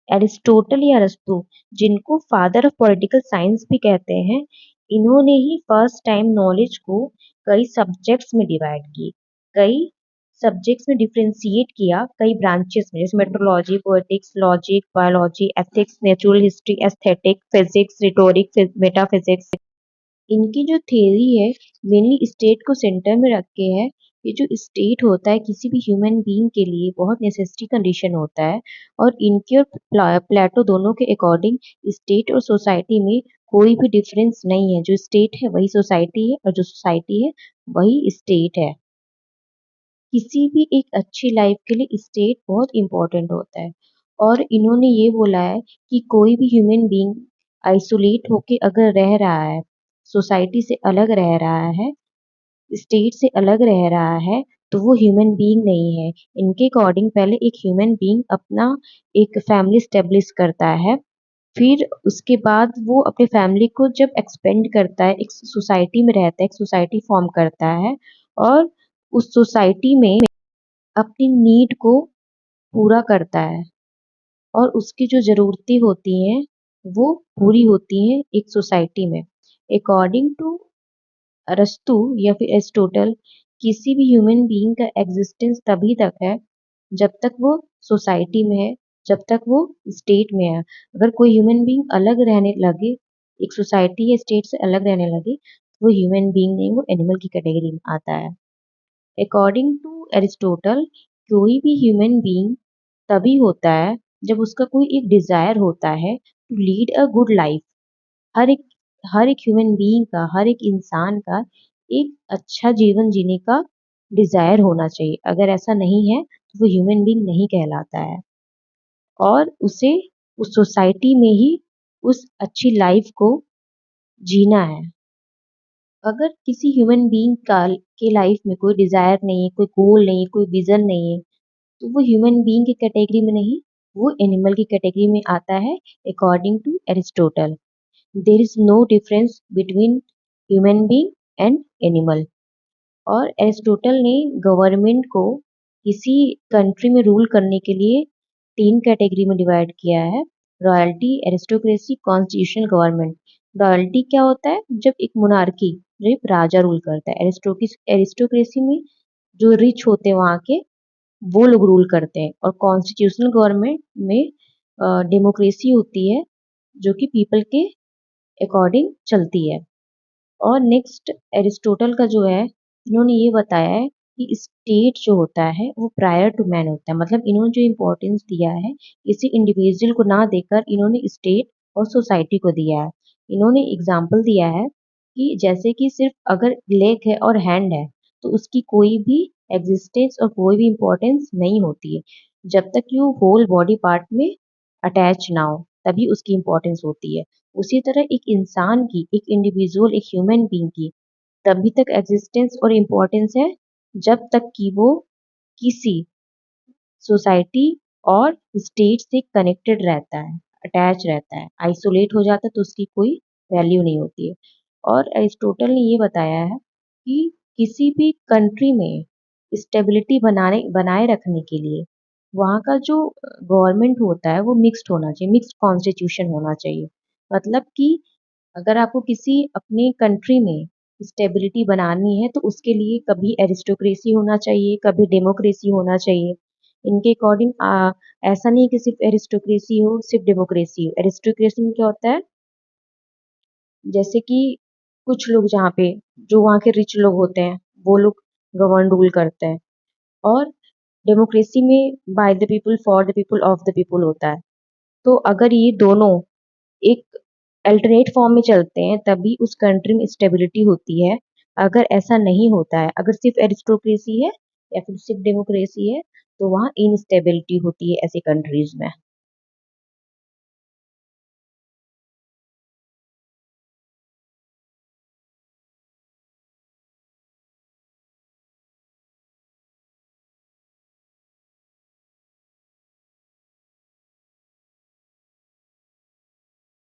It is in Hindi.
एरिस्टोटल या अरस्तु, जिनको फादर ऑफ पॉलिटिकल साइंस भी कहते हैं, इन्होंने ही फर्स्ट टाइम नॉलेज को कई सब्जेक्ट्स में डिवाइड की, कई सब्जेक्ट्स में डिफरेंशिएट किया, कई ब्रांचेस में, जैसे metrology, poetics, logic, biology, ethics, natural history, aesthetic, physics, rhetoric, metaphysics. इनकी जो थ्योरी है मेनली स्टेट को सेंटर में रख के है। ये जो स्टेट होता है किसी भी ह्यूमन बीइंग के लिए बहुत नेसेसरी कंडीशन होता है, और इनके और प्लेटो दोनों के अकॉर्डिंग स्टेट और सोसाइटी में कोई भी डिफरेंस नहीं है। जो स्टेट है वही सोसाइटी है, और जो सोसाइटी है वही स्टेट है। किसी भी एक अच्छी लाइफ के लिए स्टेट बहुत इंपॉर्टेंट होता है। और इन्होंने ये बोला है कि कोई भी ह्यूमन बीइंग आइसोलेट होके अगर रह रहा है, सोसाइटी से अलग रह रहा है, स्टेट से अलग रह रहा है, तो वो ह्यूमन बीइंग नहीं है। इनके अकॉर्डिंग पहले एक ह्यूमन बीइंग अपना एक फैमिली स्टेब्लिश करता है, फिर उसके बाद वो अपने फैमिली को जब एक्सपेंड करता है, एक सोसाइटी में रहता है, एक सोसाइटी फॉर्म करता है, और उस सोसाइटी में अपनी नीड को पूरा करता है, और उसकी जो ज़रूरतें होती हैं वो पूरी होती हैं एक सोसाइटी में। अकॉर्डिंग टू अरस्तू या फिर एरिस्टोटल, किसी भी ह्यूमन बीइंग का एग्जिस्टेंस तभी तक है जब तक वो सोसाइटी में है, जब तक वो स्टेट में है। अगर कोई ह्यूमन बीइंग अलग रहने लगे, एक सोसाइटी या स्टेट से अलग रहने लगे, तो वो ह्यूमन बीइंग नहीं, वो एनिमल की कैटेगरी में आता है। अकॉर्डिंग टू एरिस्टोटल, कोई भी ह्यूमन बीइंग तभी होता है जब उसका कोई एक डिजायर होता है to lead a good life. हर एक हर एक ह्यूमन बीइंग का, हर एक इंसान का एक अच्छा जीवन जीने का डिजायर होना चाहिए। अगर ऐसा नहीं है तो वो ह्यूमन बीइंग नहीं कहलाता है, और उसे उस सोसाइटी में ही उस अच्छी लाइफ को जीना है। अगर किसी ह्यूमन बीइंग का के लाइफ में कोई डिजायर नहीं है, कोई गोल नहीं है, कोई विजन नहीं है, तो वो ह्यूमन बीइंग की कैटेगरी में नहीं, वो एनिमल की कैटेगरी में आता है। According to Aristotle, there is no difference between human being and animal. और एरिस्टोटल ने गवर्नमेंट को किसी कंट्री में रूल करने के लिए तीन कैटेगरी में डिवाइड किया है: royalty, aristocracy, constitutional government. Royalty क्या होता है? जब एक मोनार्की, जो एक राजा रूल करता है। एरिस्टोक्रेसी में जो रिच होते हैं वहाँ के, वो लोग रूल करते हैं। और कॉन्स्टिट्यूशनल गवर्नमेंट में डेमोक्रेसी होती है, जो कि पीपल के अकॉर्डिंग चलती है। और नेक्स्ट एरिस्टोटल का जो है, इन्होंने ये बताया है कि स्टेट जो होता है वो प्रायर टू मैन होता है। मतलब इन्होंने जो इम्पोर्टेंस दिया है किसी इंडिविजुअल को ना देकर, इन्होंने स्टेट और सोसाइटी को दिया है। इन्होंने एग्जाम्पल दिया है कि जैसे कि सिर्फ अगर लेग है और हैंड है, तो उसकी कोई भी एग्जिस्टेंस और कोई भी इम्पोर्टेंस नहीं होती है, जब तक कि वो होल बॉडी पार्ट में अटैच ना हो, तभी उसकी इम्पोर्टेंस होती है। उसी तरह एक इंसान की, एक इंडिविजुअल, एक ह्यूमन बीइंग की तभी तक एग्जिस्टेंस और इम्पोर्टेंस है जब तक कि वो किसी सोसाइटी और स्टेट से कनेक्टेड रहता है, अटैच रहता है। आइसोलेट हो जाता है तो उसकी कोई वैल्यू नहीं होती है। और एरिस्टोटल ने ये बताया है कि किसी भी कंट्री में स्टेबिलिटी बनाए रखने के लिए वहाँ का जो गवर्नमेंट होता है वो मिक्स्ड होना चाहिए, मिक्स्ड कॉन्स्टिट्यूशन होना चाहिए। मतलब कि अगर आपको किसी अपने कंट्री में स्टेबिलिटी बनानी है, तो उसके लिए कभी एरिस्टोक्रेसी होना चाहिए, कभी डेमोक्रेसी होना चाहिए। इनके अकॉर्डिंग ऐसा नहीं है कि सिर्फ एरिस्टोक्रेसी हो, सिर्फ डेमोक्रेसी हो। एरिस्टोक्रेसी में क्या होता है, जैसे कि कुछ लोग जहाँ पे, जो वहाँ के रिच लोग होते हैं, वो लोग गवर्न रूल करते हैं। और डेमोक्रेसी में by the people, for the people, of the people होता है। तो अगर ये दोनों एक अल्टरनेट फॉर्म में चलते हैं, तभी उस कंट्री में स्टेबिलिटी होती है। अगर ऐसा नहीं होता है, अगर सिर्फ एरिस्टोक्रेसी है या फिर सिर्फ डेमोक्रेसी है, तो वहाँ इनस्टेबिलिटी होती है ऐसी कंट्रीज में।